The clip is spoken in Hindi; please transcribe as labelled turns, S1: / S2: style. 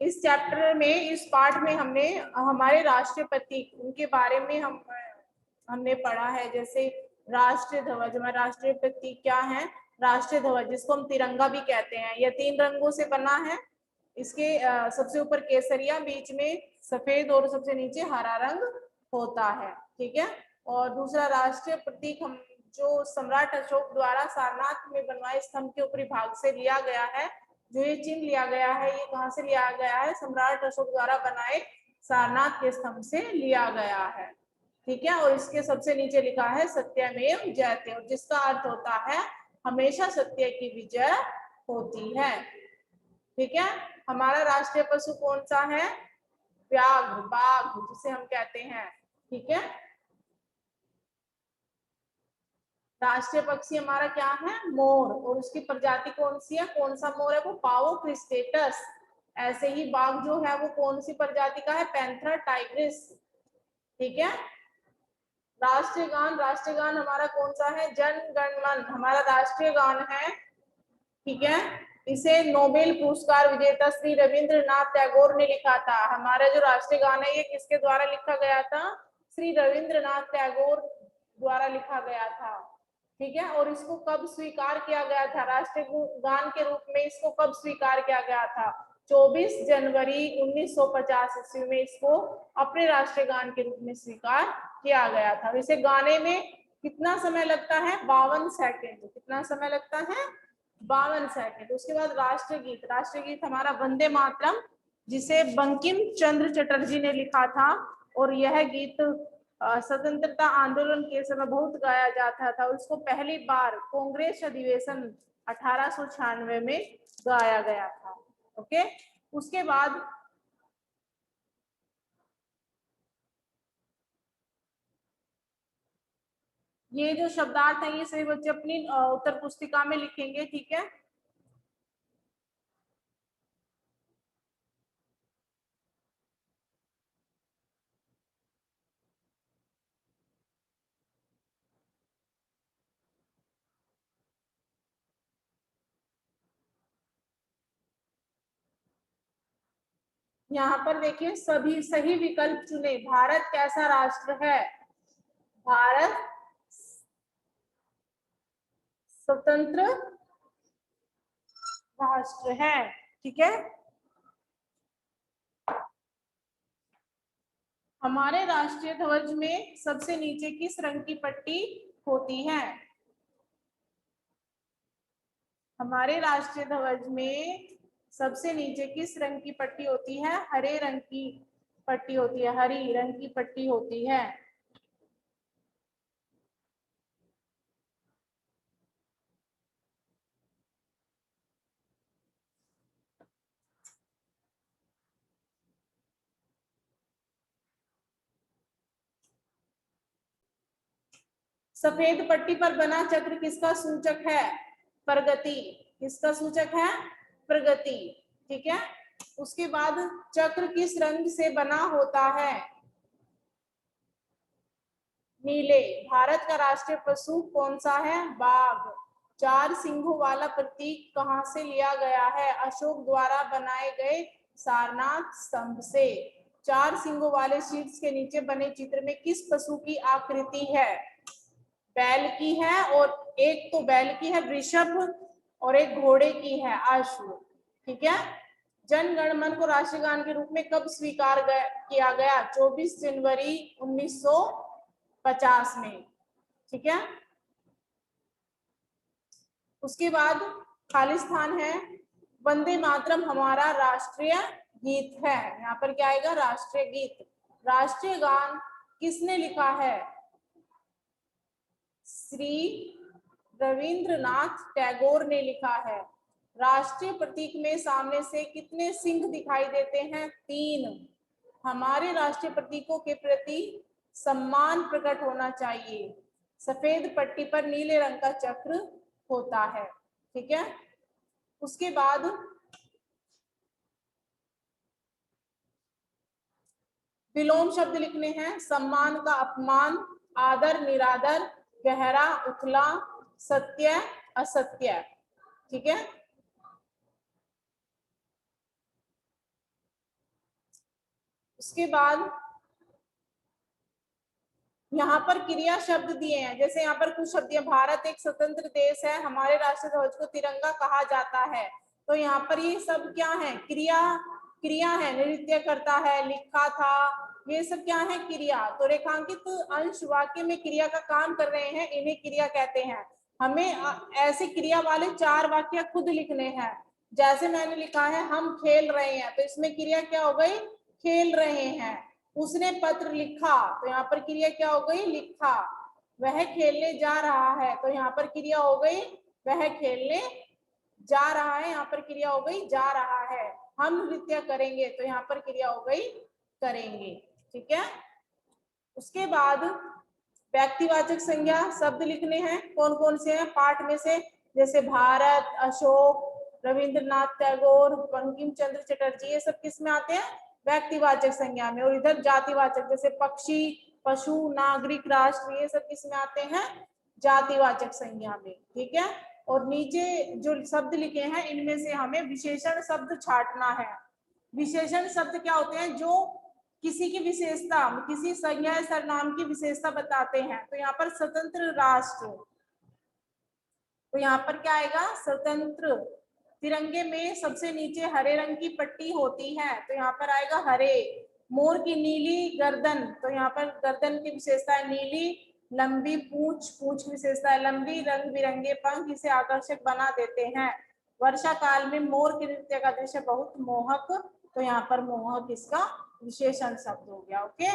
S1: इस चैप्टर में, इस पार्ट में हमने हमारे राष्ट्रीय प्रतीक उनके बारे में हमने पढ़ा है। जैसे राष्ट्रीय ध्वज, हमारा राष्ट्रीय प्रतीक क्या है? राष्ट्रीय ध्वज, जिसको हम तिरंगा भी कहते हैं। यह 3 रंगों से बना है। इसके सबसे ऊपर केसरिया, बीच में सफेद और सबसे नीचे हरा रंग होता है। ठीक है। और दूसरा राष्ट्रीय प्रतीक हम जो सम्राट अशोक द्वारा सारनाथ में बनवाए स्तंभ के ऊपरी भाग से लिया गया है। जो ये चिन्ह लिया गया है, ये कहाँ से लिया गया है? सम्राट अशोक द्वारा बनाए सारनाथ के स्तंभ से लिया गया है। ठीक है। और इसके सबसे नीचे लिखा है सत्यमेव जयते, जिसका अर्थ होता है हमेशा सत्य की विजय होती है। ठीक है। हमारा राष्ट्रीय पशु कौन सा है? व्याघ्र, बाघ जिसे हम कहते हैं। ठीक है। राष्ट्रीय पक्षी हमारा क्या है? मोर। और उसकी प्रजाति कौन सी है? कौन सा मोर है वो? पावो क्रिस्टेटस। ऐसे ही बाघ जो है वो कौन सी प्रजाति का है? Panthera Tigris. ठीक है। राष्ट्रीय गान, राष्ट्रीय गान हमारा कौन सा है? जन गण मन हमारा राष्ट्रीय गान है। ठीक है। इसे नोबेल पुरस्कार विजेता श्री रविंद्रनाथ टैगोर ने लिखा था। हमारा जो राष्ट्रीय गान है ये किसके द्वारा लिखा गया था? श्री रविंद्रनाथ टैगोर द्वारा लिखा गया था। ठीक है। और इसको कब स्वीकार किया गया था? राष्ट्रीय गान के रूप में इसको कब स्वीकार किया गया था? 24 जनवरी 1950 ईस्वी में इसको अपने राष्ट्रीय गान के रूप में स्वीकार किया गया था। इसे गाने में कितना समय लगता है? 52 सेकेंड। कितना समय लगता है? 52 सेकेंड। उसके बाद राष्ट्रीय गीत, राष्ट्रीय गीत हमारा वंदे मातरम, जिसे बंकिम चंद्र चटर्जी ने लिखा था। और यह गीत स्वतंत्रता आंदोलन के समय बहुत गाया जाता था। उसको पहली बार कांग्रेस अधिवेशन 1896 में गाया गया था। ओके। उसके बाद ये जो शब्दार्थ है ये सभी बच्चे अपनी उत्तर पुस्तिका में लिखेंगे। ठीक है। यहाँ पर देखिए सभी सही विकल्प चुने। भारत कैसा राष्ट्र है? भारत स्वतंत्र राष्ट्र है। ठीक है। हमारे राष्ट्रीय ध्वज में सबसे नीचे किस रंग की पट्टी होती है? हमारे राष्ट्रीय ध्वज में सबसे नीचे किस रंग की पट्टी होती है? हरे रंग की पट्टी होती है। हरी रंग की पट्टी होती है। सफेद पट्टी पर बना चक्र किसका सूचक है? प्रगति। किसका सूचक है? प्रगति। ठीक है। उसके बाद चक्र किस रंग से बना होता है? नीले। भारत का राष्ट्रीय पशु कौन सा है? बाघ। 4 सिंहों वाला प्रतीक कहां से लिया गया है? अशोक द्वारा बनाए गए सारनाथ स्तंभ से। 4 सिंहों वाले शीर्ष के नीचे बने चित्र में किस पशु की आकृति है? बैल की है। और एक तो बैल की है वृषभ, और एक घोड़े की है अश्व। ठीक है। जन गण मन को राष्ट्रीय गान के रूप में कब स्वीकार किया गया? 24 जनवरी 1950 में। ठीक है। उसके बाद खालिस्तान है। वंदे मातरम हमारा राष्ट्रीय गीत है। यहाँ पर क्या आएगा? राष्ट्रीय गीत। राष्ट्रीय गान किसने लिखा है? श्री रविंद्रनाथ टैगोर ने लिखा है। राष्ट्रीय प्रतीक में सामने से कितने सिंह दिखाई देते हैं? 3। हमारे राष्ट्रीय प्रतीकों के प्रति सम्मान प्रकट होना चाहिए। सफेद पट्टी पर नीले रंग का चक्र होता है। ठीक है। उसके बाद विलोम शब्द लिखने हैं। सम्मान का अपमान, आदर निरादर, गहरा उथला, सत्य असत्य। ठीक है। उसके बाद यहाँ पर क्रिया शब्द दिए हैं, जैसे यहाँ पर कुछ शब्द दिए, भारत एक स्वतंत्र देश है, हमारे राष्ट्रीय ध्वज को तिरंगा कहा जाता है। तो यहाँ पर ये सब क्या है, क्रिया है, नृत्य करता है, लिखा था, ये सब क्या है, क्रिया। तो रेखांकित अंश वाक्य में क्रिया का काम कर रहे हैं, इन्हें क्रिया कहते हैं। हमें ऐसे क्रिया वाले 4 वाक्य खुद लिखने हैं। जैसे मैंने लिखा है हम खेल रहे हैं, तो इसमें क्रिया क्या हो गई, खेल रहे हैं। उसने पत्र लिखा, तो यहाँ पर क्रिया क्या हो गई, लिखा। वह खेलने जा रहा है, तो यहाँ पर क्रिया हो गई वह खेलने जा रहा है, यहाँ पर क्रिया हो गई जा रहा है। हम नृत्य करेंगे, तो यहाँ पर क्रिया हो गई करेंगे। ठीक है। उसके बाद व्यक्तिवाचक संज्ञा शब्द लिखने हैं। कौन कौन से हैं पाठ में से, जैसे भारत, अशोक, रविंद्रनाथ टैगोर, बंकिम चंद्र चटर्जी, ये सब किस में आते हैं, व्यक्तिवाचक संज्ञा में। और इधर जातिवाचक, जैसे पक्षी, पशु, नागरिक, राष्ट्र, ये सब किस में आते हैं, जातिवाचक संज्ञा में। ठीक है। और नीचे जो शब्द लिखे हैं इनमें से हमें विशेषण शब्द छांटना है। विशेषण शब्द क्या होते हैं, जो किसी की विशेषता, किसी संज्ञा या सर्वनाम की विशेषता बताते हैं। तो यहाँ पर स्वतंत्र राष्ट्र, तो यहाँ पर क्या आएगा, स्वतंत्र। तिरंगे में सबसे नीचे हरे रंग की पट्टी होती है, तो यहाँ पर आएगा हरे। मोर की नीली गर्दन, तो यहाँ पर गर्दन की विशेषता है नीली। लंबी पूंछ, पूंछ की विशेषता है लंबी। रंग बिरंगे पंख इसे आकर्षक बना देते हैं। वर्षा काल में मोर के नृत्य का दृश्य बहुत मोहक, तो यहाँ पर मोहक इसका विशेषण शब्द हो गया। ओके।